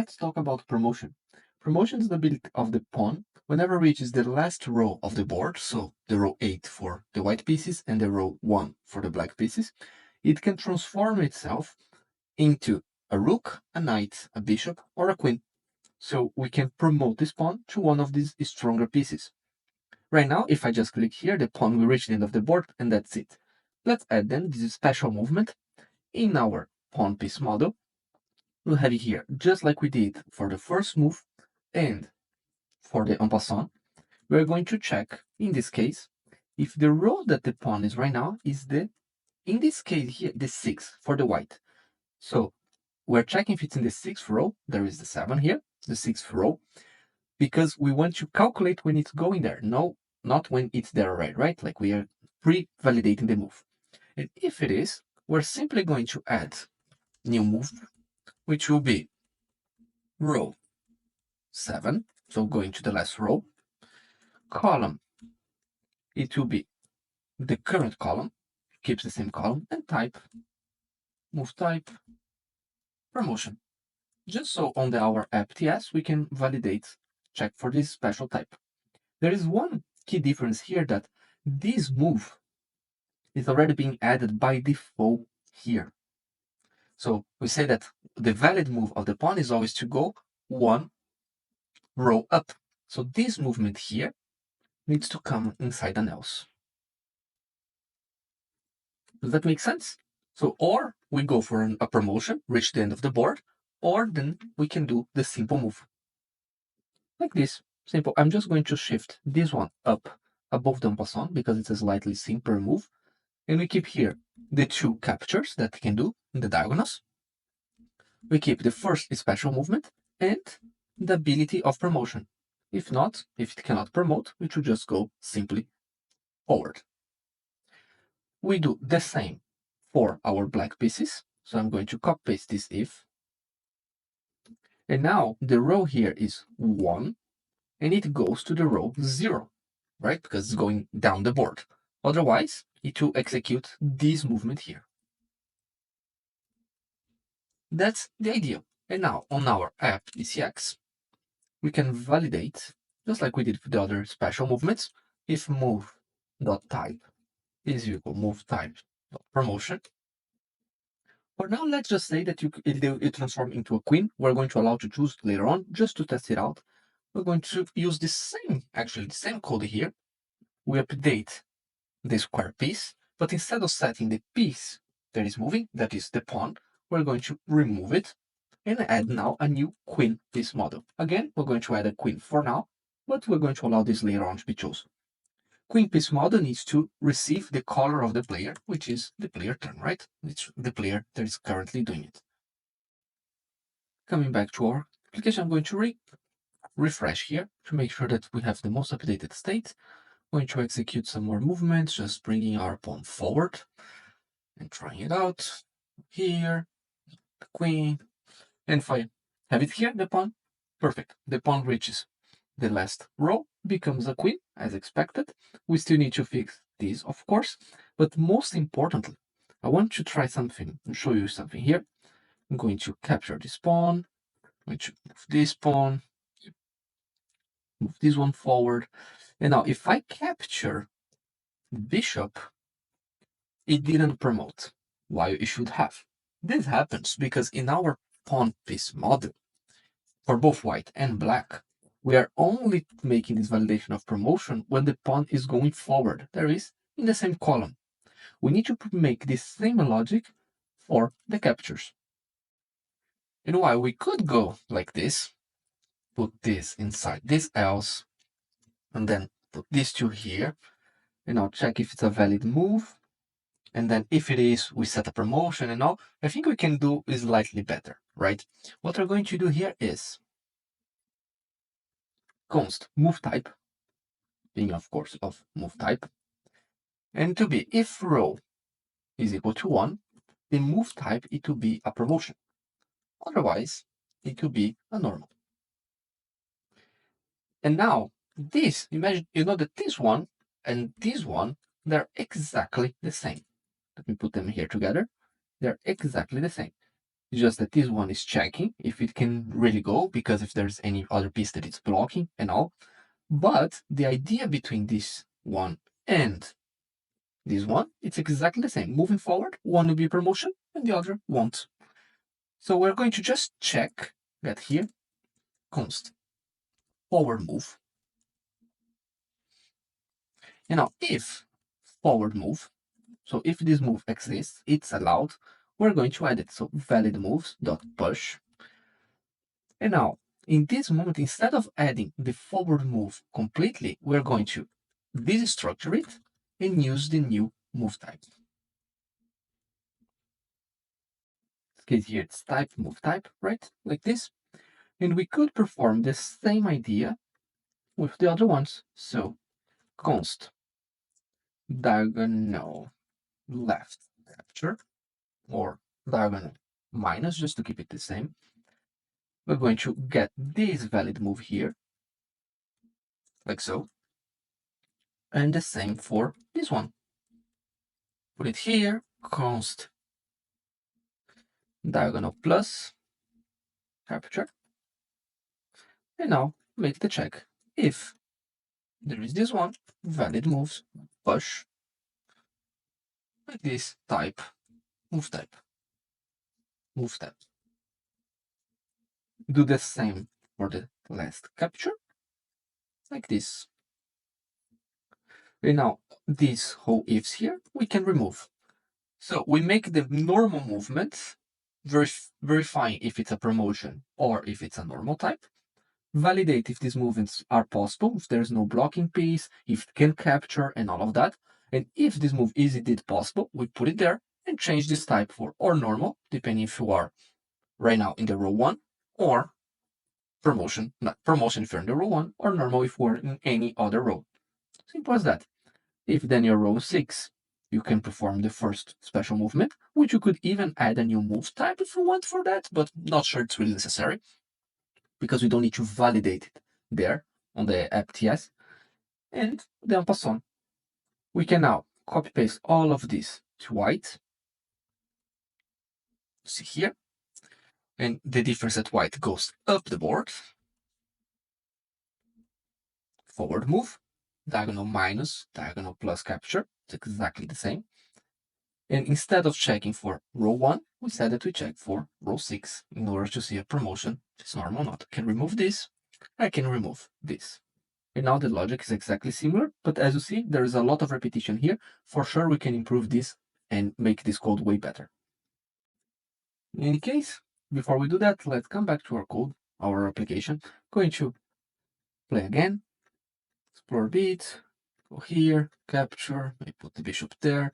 let's talk about promotion. Promotion is the ability of the pawn whenever it reaches the last row of the board, so the row 8 for the white pieces and the row 1 for the black pieces, it can transform itself into a rook, a knight, a bishop, or a queen. So we can promote this pawn to one of these stronger pieces. Right now, if I just click here, the pawn will reach the end of the board, and that's it. Let's add then this special movement in our pawn piece model. We'll have it here, just like we did for the first move and for the en passant. We're going to check, in this case, if the row that the pawn is right now is in this case here, the 6 for the white. So we're checking if it's in the 6th row. There is the 7 here, the 6th row, because we want to calculate when it's going there. No, not when it's there already, right? Like we are pre-validating the move. And if it is, we're simply going to add new move, which will be row 7, so going to the last row. Column, it will be the current column, keeps the same column, and type, move type, promotion. Just so on our app TS, we can validate, check for this special type. There is one key difference here that this move is already being added by default here. So we say that the valid move of the pawn is always to go one row up. So this movement here needs to come inside an else. Does that make sense? So, or we go for a promotion, reach the end of the board, or then we can do the simple move. Like this, simple. I'm just going to shift this one up above the en passant because it's a slightly simpler move. And we keep here the two captures that we can do in the diagonals. We keep the first special movement and the ability of promotion. If not, if it cannot promote, we should just go simply forward. We do the same for our black pieces. So I'm going to copy paste this if. And now the row here is 1, and it goes to the row 0, right? Because it's going down the board. Otherwise, it will execute this movement here. That's the idea. And now on our app ECX, we can validate, just like we did for the other special movements, if move.type is equal move_type.promotion. For now, let's just say that it transforms into a queen. We're going to allow to choose later on, just to test it out. We're going to use the same code here. We update the square piece, but instead of setting the piece that is moving, that is the pawn, we're going to remove it and add now a new queen piece model. Again, we're going to add a queen for now, but we're going to allow this later on to be chosen. Queen piece model needs to receive the color of the player, which is the player turn, right? It's the player that is currently doing it. Coming back to our application, I'm going to refresh here to make sure that we have the most updated state. I'm going to execute some more movements, just bringing our pawn forward and trying it out. Here, the queen, and if I have it here, the pawn, perfect. The pawn reaches the last row, becomes a queen, as expected. We still need to fix this, of course, but most importantly, I want to try something and show you something here. I'm going to capture this pawn, I'm going to move this pawn, move this one forward. And now if I capture bishop, it didn't promote. Why it should have? This happens because in our pawn piece model, for both white and black, we are only making this validation of promotion when the pawn is going forward. That is, in the same column. We need to make this same logic for the captures. And while we could go like this, put this inside this else, and then put these two here, and I'll check if it's a valid move. And then if it is, we set a promotion and all. I think we can do slightly better, right? What we're going to do here is const move type, being of course of move type, and to be if row is equal to 1, the move type it will be a promotion. Otherwise, it will be a normal. And now this, imagine, you know that this one and this one, they're exactly the same. Let me put them here together. They're exactly the same. It's just that this one is checking if it can really go, because if there's any other piece that it's blocking and all. But the idea between this one and this one, it's exactly the same. Moving forward, one will be promotion and the other won't. So we're going to just check that here, const forward move. And now if forward move, so if this move exists, it's allowed, we're going to add it. So valid moves dot push. And now in this moment, instead of adding the forward move completely, we're going to destructure it and use the new move type. In this case here, it's type move type, right? Like this. And we could perform the same idea with the other ones. So const diagonal left capture, or diagonal minus, just to keep it the same. We're going to get this valid move here, like so. And the same for this one. Put it here, const diagonal plus capture. And now make the check. If there is this one, valid moves, push, like this, type, move type, move type. Do the same for the last capture, like this. And now these whole ifs here, we can remove. So we make the normal movement, verifying if it's a promotion or if it's a normal type. Validate if these movements are possible, if there's no blocking piece, if it can capture and all of that. And if this move is indeed possible, we put it there and change this type for or normal, depending if you are right now in the row 1, or promotion, not promotion if you're in the row 1, or normal if we're in any other row. Simple as that. If then you're row 6, you can perform the first special movement, which you could even add a new move type if you want for that, but not sure it's really necessary, because we don't need to validate it there on the app.ts. And then pass on. We can now copy paste all of this to white. See here. And the difference at white goes up the board. Forward move, diagonal minus, diagonal plus capture. It's exactly the same. And instead of checking for row 1, we said that we check for row 6 in order to see a promotion. If it's normal or not. I can remove this. I can remove this. And now the logic is exactly similar, but as you see, there is a lot of repetition here. For sure, we can improve this and make this code way better. In any case, before we do that, let's come back to our code, our application. Going to play again, explore a bit, go here, capture, I put the bishop there,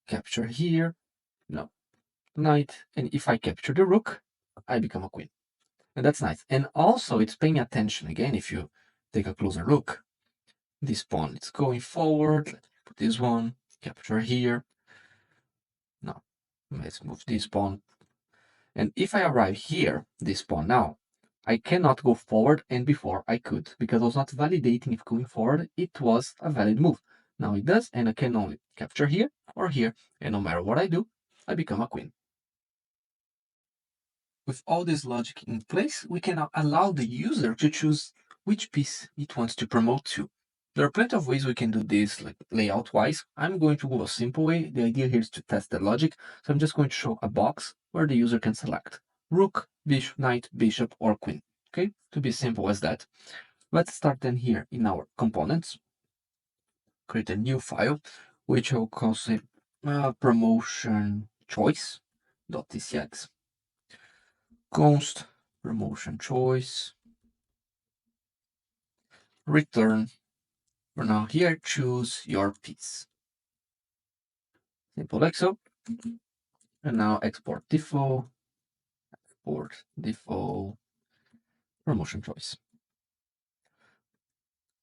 capture here, no, knight, and if I capture the rook, I become a queen. And that's nice. And also it's paying attention again, if you take a closer look. This pawn, it's going forward, let's put this one, capture here. No, let's move this pawn. And if I arrive here, this pawn now, I cannot go forward, and before I could, because I was not validating if going forward it was a valid move. Now it does, and I can only capture here or here, and no matter what I do, I become a queen. With all this logic in place, we can now allow the user to choose which piece it wants to promote to. There are plenty of ways we can do this, like layout-wise. I'm going to go a simple way. The idea here is to test the logic, so I'm just going to show a box where the user can select rook, bishop, knight, bishop, or queen. Okay, to be simple as that. Let's start then here in our components. Create a new file, which I'll call say promotion choice.tcx. Const promotion choice, return. For now here, choose your piece. Simple like so. And now export default, promotion choice.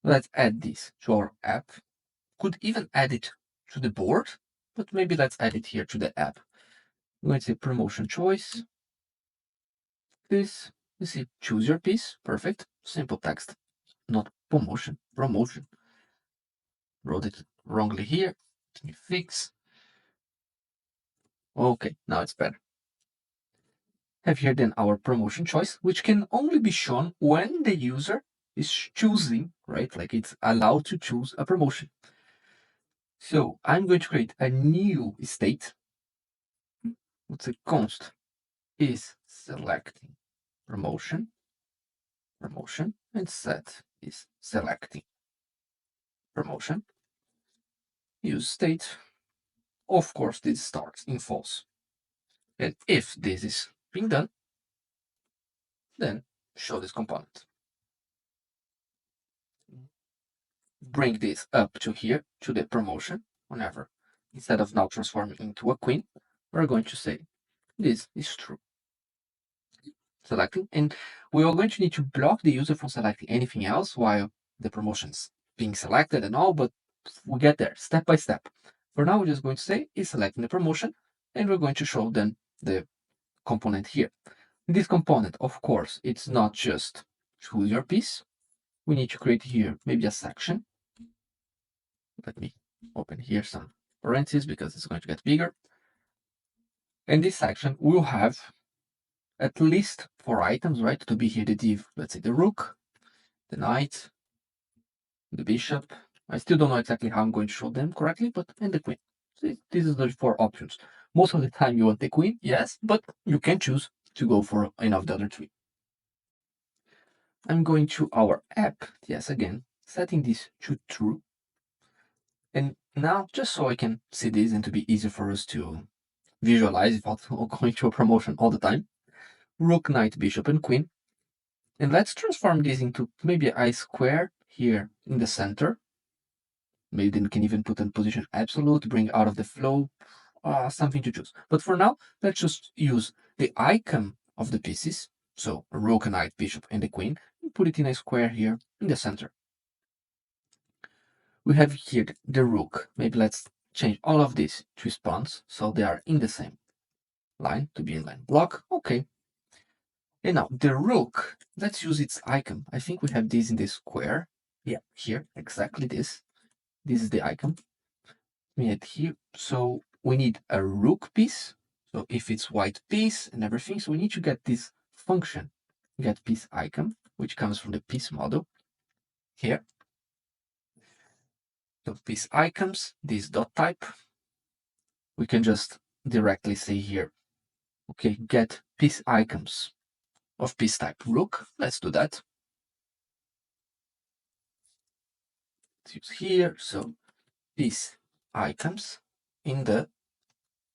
Let's add this to our app. Could even add it to the board, but maybe let's add it here to the app. I'm going to say promotion choice. This, you see, choose your piece. Perfect. Simple text, not promotion, promotion. Wrote it wrongly here. Let me fix. Okay, now it's better. Have here then our promotion choice, which can only be shown when the user is choosing, right? Like it's allowed to choose a promotion. So I'm going to create a new state. Let's say const is selecting promotion, and set is selecting promotion. Use state. Of course, this starts in false. And if this is being done, then show this component. Bring this up to here, to the promotion, whenever, instead of now transforming into a queen, we're going to say this is true. Selecting, and we are going to need to block the user from selecting anything else while the promotion's being selected and all, but we get there step by step. For now, we're just going to say is selecting the promotion, and we're going to show then the component here. This component, of course, it's not just choose your piece. We need to create here maybe a section. Let me open here some parentheses because it's going to get bigger. And this section will have at least 4 items, right? To be here the div, let's say the rook, the knight, the bishop. I still don't know exactly how I'm going to show them correctly, but and the queen. So this is the 4 options. Most of the time you want the queen, yes, but you can choose to go for any of the other 3. I'm going to our app, yes, again, setting this to true. And now, just so I can see this and to be easier for us to visualize without going to a promotion all the time, rook, knight, bishop, and queen. And let's transform this into maybe a square here in the center. Maybe then we can even put in position absolute, bring out of the flow, something to choose. But for now, let's just use the icon of the pieces. So a rook, a knight, bishop, and the queen, and put it in a square here in the center. We have here the rook. Maybe let's change all of this to spawns so they are in the same line to be in line block. Okay. And now the rook, let's use its icon. I think we have this in the square. Yeah, here, exactly this. This is the icon. We had here. So we need a rook piece. So if it's white piece and everything, so we need to get this function, get piece icon, which comes from the piece model here. So piece icons, this dot type. We can just directly say here, okay, get piece icons of piece type rook. Let's do that. Let's use here. So piece icons in the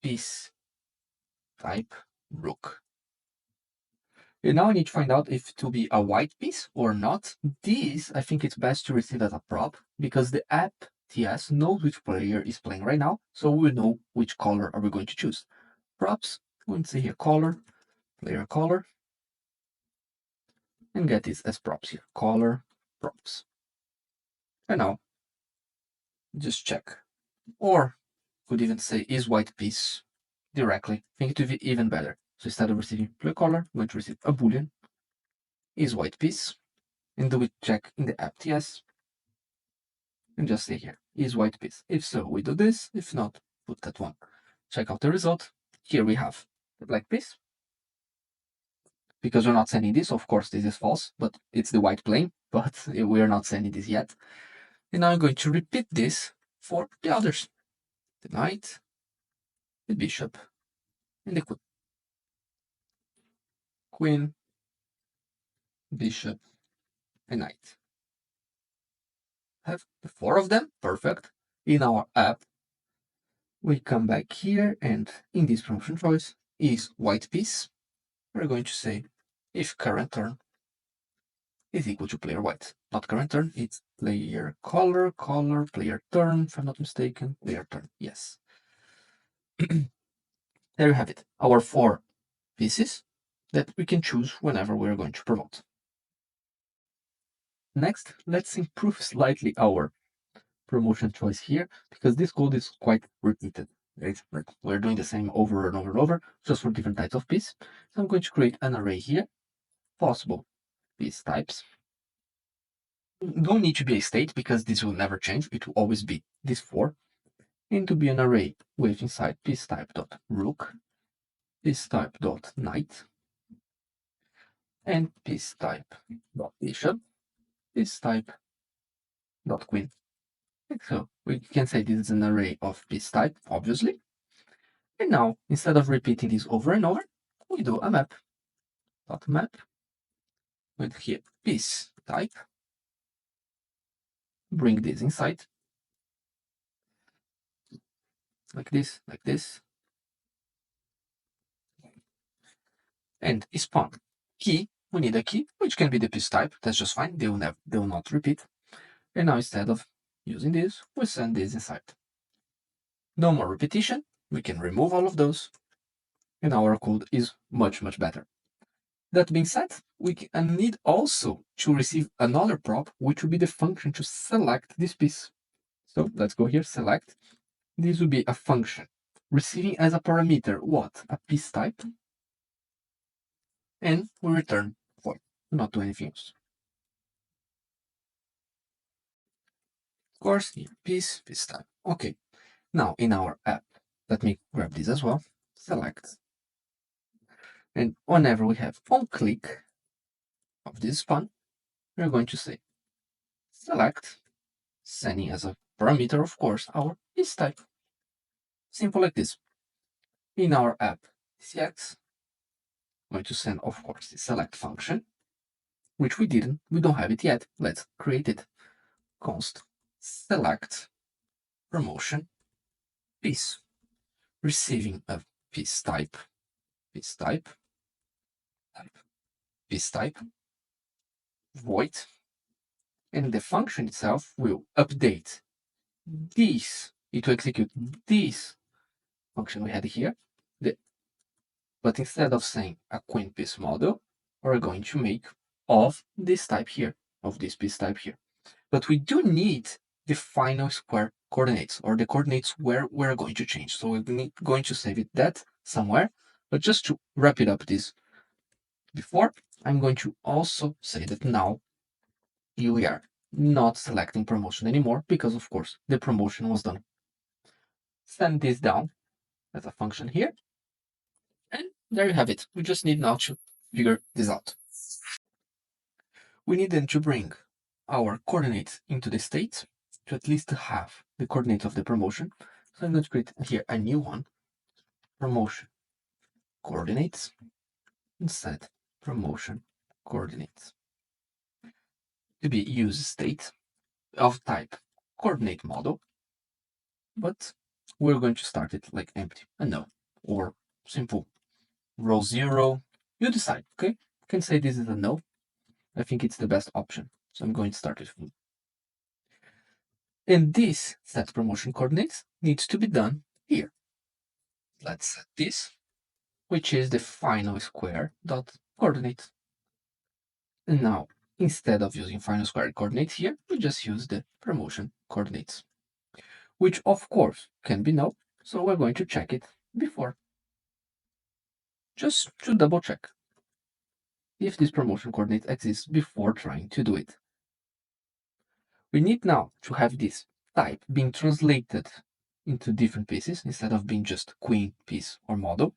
piece type rook. And now I need to find out if it will be a white piece or not. This, I think it's best to receive as a prop because the app TS knows which player is playing right now. So we know which color are we going to choose. Props, I'm going to say here color, player color, and get this as props here, color, props. And now just check. Or could even say is white piece directly. I think it would be even better. So instead of receiving player color, I'm going to receive a boolean is white piece, and do we check in the app TS and just say here is white piece. If so, we do this. If not, put that one. Check out the result. Here we have the black piece. Because we're not sending this, of course, this is false, but it's the white plane, but we're not sending this yet. And now I'm going to repeat this for the others. The knight, the bishop, and the queen. Queen, bishop, and knight. Have the 4 of them, perfect. In our app, we come back here, and in this promotion choice is white piece. We're going to say if current turn is equal to player white. Not current turn, it's player color, player turn, if I'm not mistaken, player turn, yes. There you have it, our 4 pieces that we can choose whenever we're going to promote. Next, let's improve slightly our promotion choice here, because this code is quite repeated. Right? Like we're doing the same over and over and over, just for different types of piece. So I'm going to create an array here, possible piece types. Don't need to be a state because this will never change. It will always be this 4. And to be an array with inside piece type dot rook, piece type dot knight, and piece type dot bishop, piece type dot queen. So we can say this is an array of piece type, obviously. And now, instead of repeating this over and over, we do a map. Dot map with here piece type. Bring this inside. Like this, like this. And spawn key. We need a key, which can be the piece type. That's just fine. They will not repeat. And now instead of using this, we send this inside. No more repetition. We can remove all of those. And our code is much, much better. That being said, we need also to receive another prop, which will be the function to select this piece. So let's go here, select. This will be a function receiving as a parameter what? A piece type. And we return void, not do anything else. Of course, here, piece type. Okay, now in our app, let me grab this as well, select. And whenever we have on click of this span, we're going to say select, sending as a parameter, of course, our piece type. Simple like this. In our app, CX, I'm going to send, of course, the select function, which we don't have it yet. Let's create it. Const select promotion piece, receiving a piece type, piece type, piece type, void, and the function itself will update this, it will execute this function we had here, but instead of saying a queen piece model, we're going to make of this type here, of this piece type here. But we do need the final square coordinates, or the coordinates where we're going to change. So we're going to save it that somewhere. But just to wrap it up this before, I'm going to also say that now we are not selecting promotion anymore because, of course, the promotion was done. Send this down as a function here. And there you have it. We just need now to figure this out. We need then to bring our coordinates into the state to at least have the coordinates of the promotion. So I'm going to create here a new one, promotion coordinates, and set promotion coordinates to be use state of type coordinate model, but we're going to start it like empty, a no, or simple row 0. You decide, okay? You can say this is a no. I think it's the best option. So I'm going to start it. And this set promotion coordinates needs to be done here. Let's set this, which is the final square dot coordinate. And now, instead of using final square coordinates here, we just use the promotion coordinates, which of course can be null. So we're going to check it before, just to double check if this promotion coordinate exists before trying to do it. We need now to have this type being translated into different pieces instead of being just queen, piece, or model.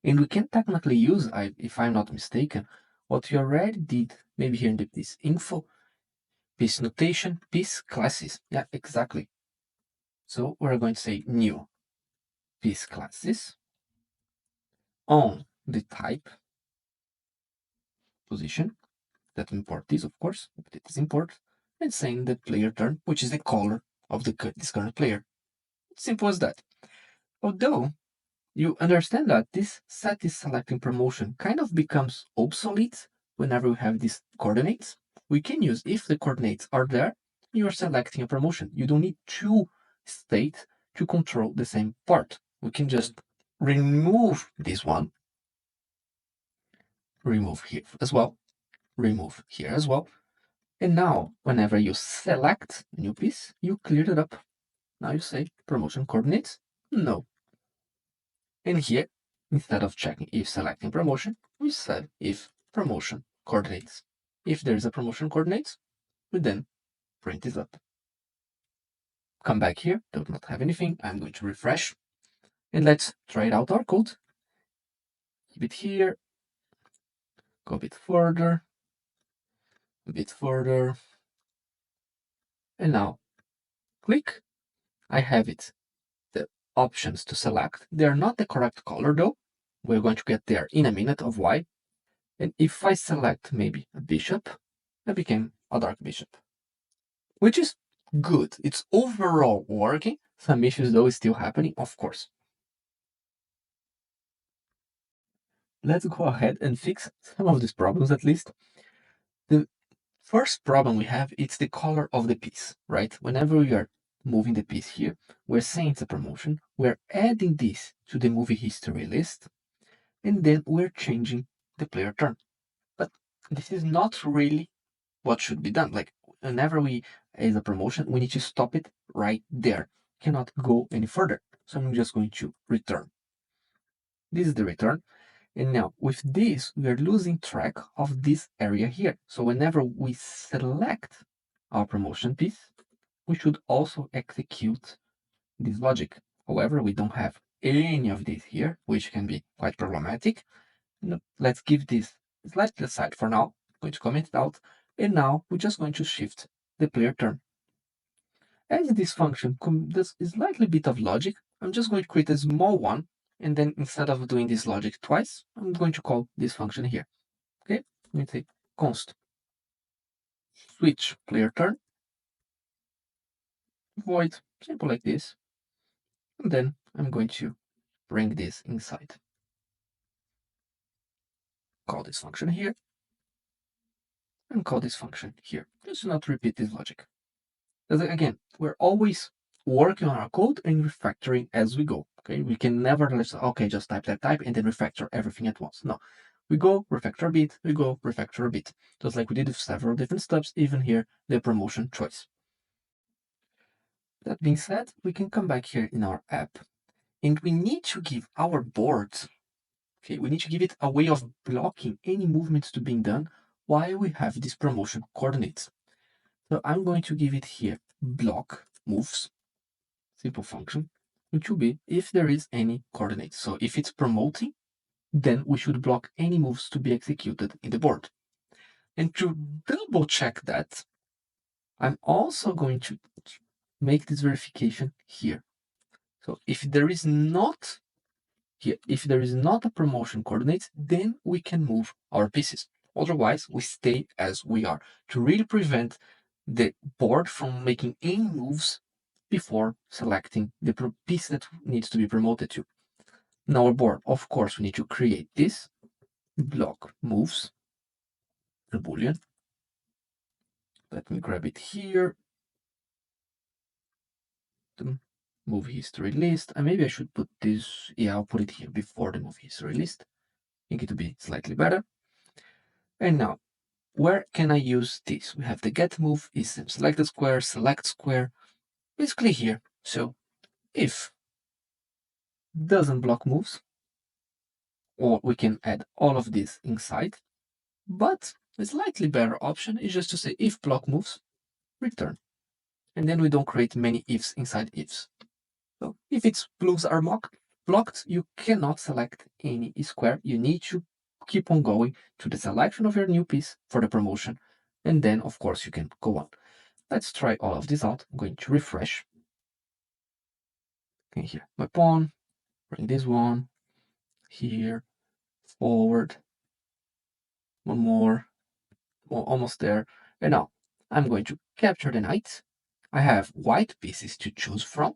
And we can technically use, if I'm not mistaken, what we already did, maybe here in the piece info, piece notation, piece classes. Yeah, exactly. So we're going to say new piece classes on the type position that import this, of course, this import, and saying the player turn, which is the color of this current player. Simple as that. Although you understand that this set is selecting promotion kind of becomes obsolete whenever we have these coordinates. We can use if the coordinates are there, you are selecting a promotion. You don't need two states to control the same part. We can just remove this one, remove here as well, remove here as well. And now, whenever you select a new piece, you clear it up. Now you say promotion coordinates, no. And here, instead of checking if selecting promotion, we said if promotion coordinates. If there is a promotion coordinates, we then print this up. Come back here, do not have anything. I'm going to refresh. And let's try it out our code. Keep it here. Go a bit further, a bit further, and now click. I have it. The options to select. They are not the correct color though. We're going to get there in a minute of why. And if I select maybe a bishop, I became a dark bishop, which is good. It's overall working. Some issues though is still happening, of course. Let's go ahead and fix some of these problems at least. The first problem we have, it's the color of the piece, right? Whenever we are moving the piece here, we're saying it's a promotion, we're adding this to the movie history list, and then we're changing the player turn. But this is not really what should be done. Like whenever we add a promotion, we need to stop it right there. Cannot go any further. So I'm just going to return. This is the return. And now with this, we are losing track of this area here. So whenever we select our promotion piece, we should also execute this logic. However, we don't have any of this here, which can be quite problematic. Let's give this slightly aside for now. I'm going to comment it out. And now we're just going to shift the player turn. As this function does a slightly bit of logic, I'm just going to create a small one. And then instead of doing this logic twice, I'm going to call this function here. Okay, let me say const switch player turn void, simple like this. And then I'm going to bring this inside. Call this function here and call this function here. Just to not repeat this logic. Because again, we're always working on our code and refactoring as we go. Okay, we can never just type and then refactor everything at once. No, we go refactor a bit, we go refactor a bit, just like we did with several different steps. Even here, the promotion choice. That being said, we can come back here in our app, and we need to give our board. Okay, we need to give it a way of blocking any movements to being done while we have this promotion coordinates. So I'm going to give it here block moves, simple function, which will be if there is any coordinates. So if it's promoting, then we should block any moves to be executed in the board. And to double check that, I'm also going to make this verification here. So if there is not here, if there is not a promotion coordinate, then we can move our pieces. Otherwise, we stay as we are to really prevent the board from making any moves before selecting the piece that needs to be promoted to. In our board, of course, we need to create this block moves, the boolean. Let me grab it here. The movie history list. And maybe I should put this, yeah, I'll put it here before the movie history list. I think it will be slightly better. And now, where can I use this? We have the get move is select the square, select square, basically here. So if doesn't block moves, or we can add all of this inside, but a slightly better option is just to say if block moves, return. And then we don't create many ifs inside ifs. So if its blues are blocked, you cannot select any square. You need to keep on going to the selection of your new piece for the promotion. And then, of course, you can go on. Let's try all of this out. I'm going to refresh. Okay, here, my pawn, bring this one, here, forward, one more, almost there. And now I'm going to capture the knight. I have white pieces to choose from,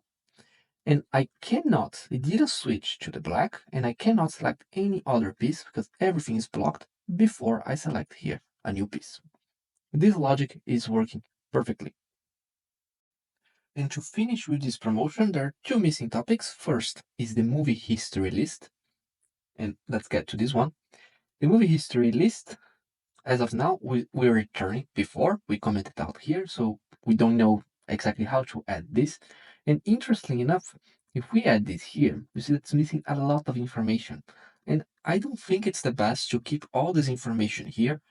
and I didn't switch to the black, and I cannot select any other piece because everything is blocked before I select here a new piece. This logic is working perfectly. And to finish with this promotion, there are two missing topics. First is the movie history list. And let's get to this one. The movie history list, as of now, we're returning before we commented out here, so we don't know exactly how to add this. And interestingly enough, if we add this here, you see that's missing a lot of information. And I don't think it's the best to keep all this information here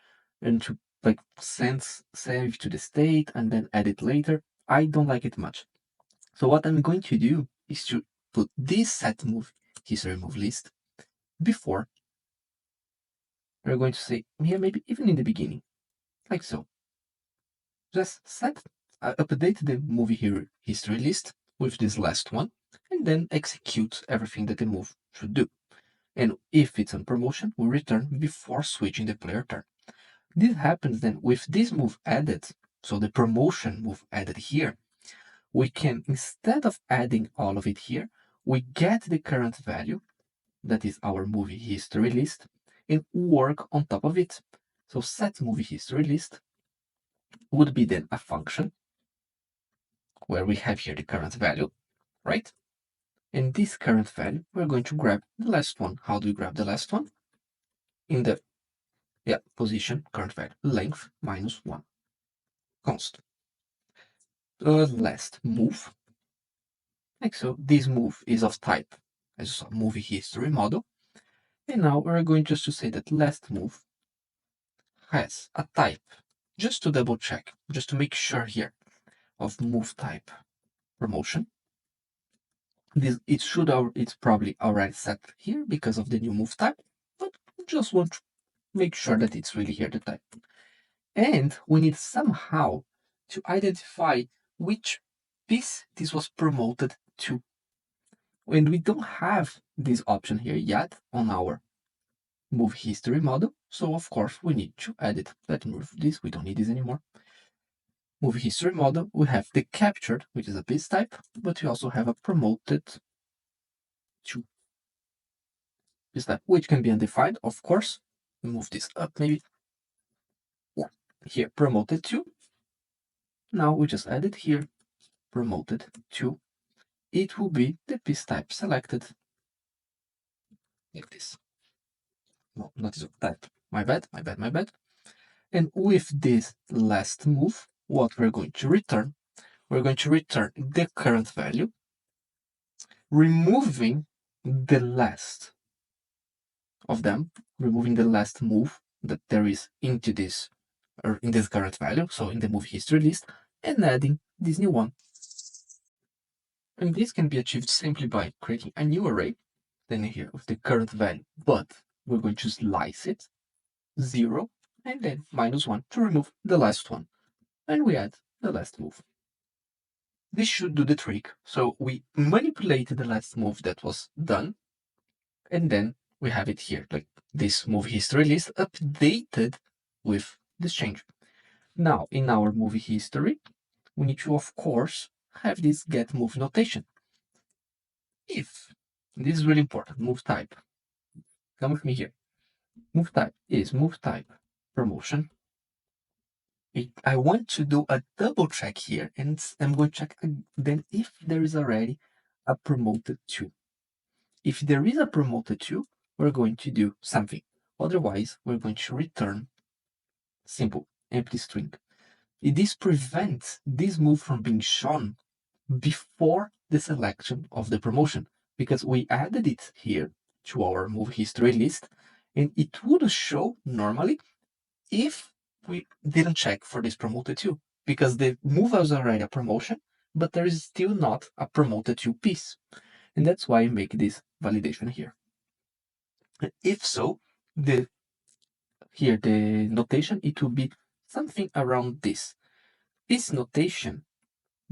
and to like save to the state and then add it later. I don't like it much. So what I'm going to do is to put this set move history move list before we're going to say here, maybe even in the beginning, like so. Just update the movie history list with this last one, and then execute everything that the move should do. And if it's on promotion, we return before switching the player turn. This happens then with this move added, so the promotion move added here, we can, instead of adding all of it here, we get the current value, that is our movie history list, and work on top of it. So set movie history list would be then a function where we have here the current value, right? And this current value, we're going to grab the last one. How do we grab the last one? In the position, current value, length minus 1, const. The last move, like so. This move is of type, as you saw, movie history model. And now we're going just to say that last move has a type, just to double check, just to make sure here, of move type promotion. It's probably already set here because of the new move type, but just want to make sure that it's really here the type. And we need somehow to identify which piece this was promoted to. And we don't have this option here yet on our move history model, so of course we need to add it. Let's remove this, we don't need this anymore. Move history model, we have the captured, which is a piece type, but we also have a promoted to piece type, which can be undefined, of course. We move this up maybe. Yeah, here, promoted to. Now we just add it here, promoted to. It will be the piece type selected, like this. No, not this type. My bad. And with this last move, what we're going to return the current value, removing the last of them, removing the last move that there is into this, or in this current value, so in the move history list, and adding this new one. And this can be achieved simply by creating a new array, then here with the current value, but we're going to slice it, 0, and then -1 to remove the last one. And we add the last move. This should do the trick. So we manipulate the last move that was done, and then we have it here, like this move history list updated with this change. Now, in our movie history, we need to, of course, have this get move notation. If, this is really important, move type, come with me here. Move type is move type promotion. I want to do a double check here, and I'm going to check then if there is already a promoted to. If there is a promoted to, we're going to do something. Otherwise, we're going to return simple, empty string. This prevents this move from being shown before the selection of the promotion, because we added it here to our move history list, and it would show normally if we didn't check for this promoted to, because the move was already a promotion, but there is still not a promoted to piece. And that's why I make this validation here. If so, the notation, it will be something around this. This notation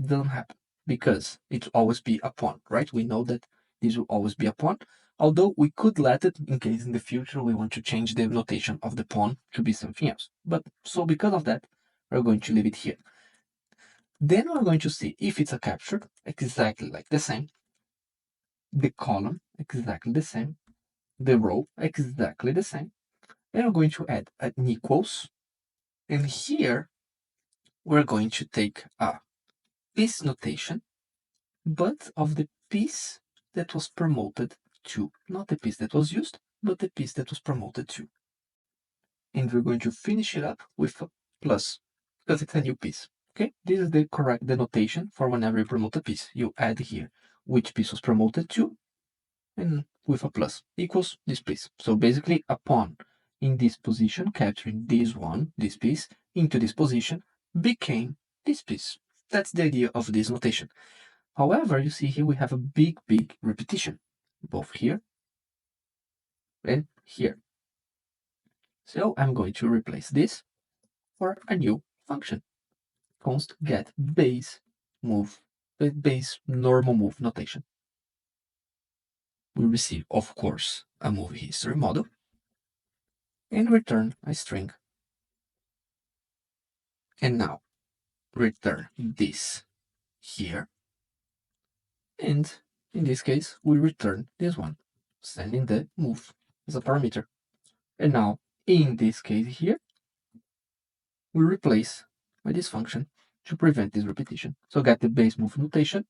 doesn't happen because it will always be upon, right? We know that this will always be upon, although we could let it in case in the future we want to change the notation of the pawn to be something else. But so because of that, we're going to leave it here. Then we're going to see if it's a captured, exactly like the same, the column, exactly the same, the row, exactly the same, and we're going to add an equals, and here we're going to take a piece notation, but of the piece that was promoted to, not the piece that was used, but the piece that was promoted to. And we're going to finish it up with a plus, because it's a new piece. Okay, this is the correct notation for whenever you promote a piece. You add here which piece was promoted to, and with a plus equals this piece. So basically, upon in this position, capturing this piece, into this position, became this piece. That's the idea of this notation. However, you see here we have a big repetition, both here and here. So I'm going to replace this for a new function. Const get base move, base normal move notation. We receive, of course, a movie history model and return a string. And now return this here. And in this case, we return this one, sending the move as a parameter. And now in this case here, we replace by this function to prevent this repetition. So get the base move notation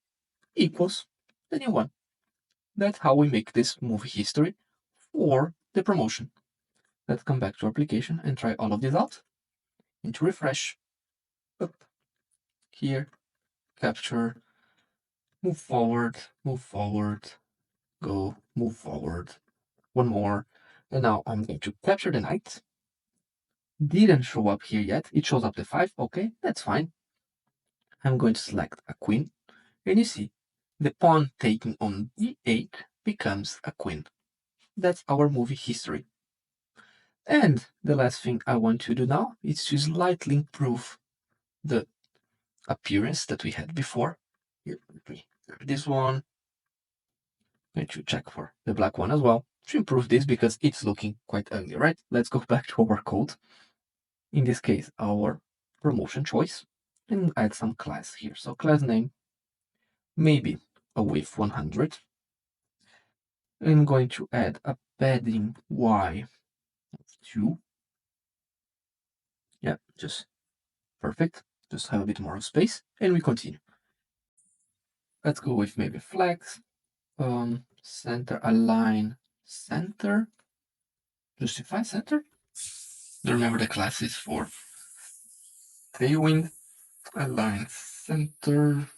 equals the new one. That's how we make this movie history for the promotion. Let's come back to our application and try all of this out. And to refresh, up here, capture, move forward, go, move forward, one more. And now I'm going to capture the knight. Didn't show up here yet. It shows up the 5. Okay, that's fine. I'm going to select a queen. And you see, the pawn taking on d8 becomes a queen. That's our movie history. And the last thing I want to do now is to slightly improve the appearance that we had before. Here, let me grab this one. I'm going to check for the black one as well to improve this because it's looking quite ugly, right? Let's go back to our code. In this case, our promotion choice, and add some class here. So class name, maybe a width 100. I'm going to add a padding y of 2. Yeah, just perfect. Just have a bit more of space, and we continue. Let's go with maybe flex, center, align, center, justify center. Do remember the classes for tailwind, align center,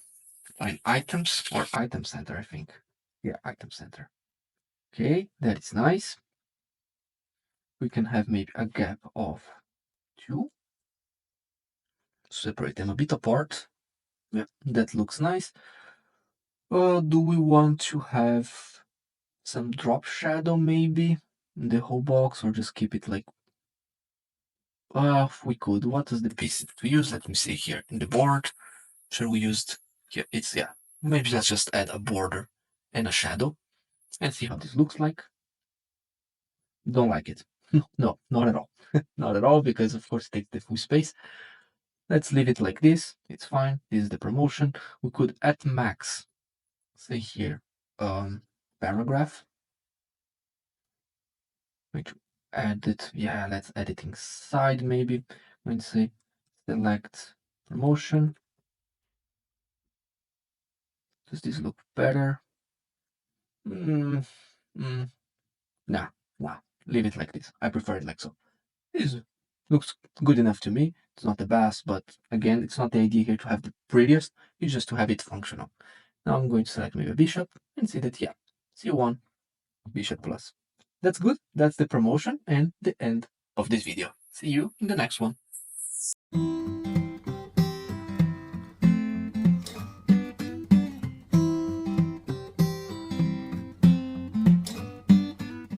align items, or item center, I think. Yeah, item center. Okay, that is nice. We can have maybe a gap of 2. Separate them a bit apart. Yeah, that looks nice. Do we want to have some drop shadow maybe in the whole box, or just keep it like we could. What is the piece that we use? Let me see here in the board. Sure, we used here. It's yeah. Maybe let's just add a border and a shadow and see how this looks like. Don't like it. No, not at all. Not at all, because of course it takes the full space. Let's leave it like this. It's fine. This is the promotion. We could at max say here paragraph. Going to add it. Yeah, let's add it inside maybe. I'm going to say select promotion. Does this look better? Nah, leave it like this. I prefer it like so. This looks good enough to me. It's not the best, but again, it's not the idea here to have the prettiest. It's just to have it functional. Now I'm going to select maybe a bishop and see that, yeah, c1, bishop plus. That's good. That's the promotion and the end of this video. See you in the next one.